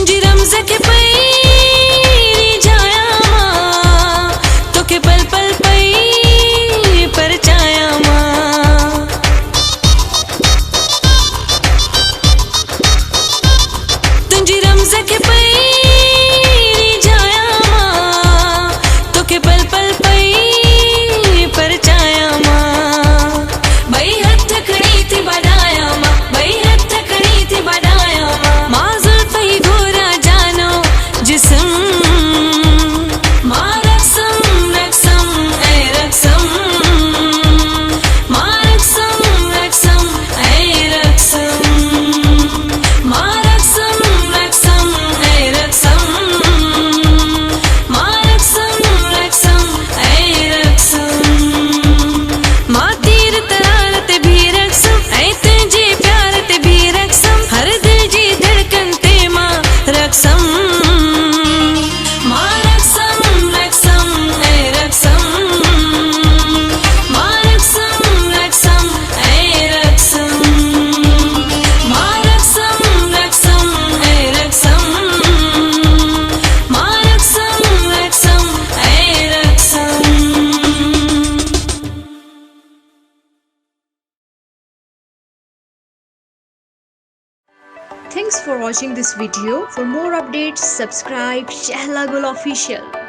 तुझी रमज के पई जाया मां, तो के पल पल पई पर जाया मां। तुझी रमज के पई जाया मां, तो के पल पल पई पर जाया मां। बई हथ खड़ी थी बढ़ाया मां, बई हथ खड़ी थी बढ़ाया मां। मां जुल्फई गोरा जानो जिस्म, मां रक्सम रक्सम ऐ रक्सम, मां रक्सम रक्सम ऐ रक्सम, मां रक्सम रक्सम ऐ रक्सम, मां रक्सम रक्सम ऐ रक्सम। मां तीर तरार ते भी रक्सम, ऐ तुझे प्यार ते भी रक्सम, हर दिल जी धड़कन ते मां रक्सम। मां रक्सम रक्सम ऐ रक्सम, मां रक्सम रक्सम ऐ रक्सम, मां रक्सम रक्सम ऐ रक्सम, मां रक्सम रक्सम ऐ रक्सम। Thanks for watching this video. For more updates, subscribe Shehla Gul Official.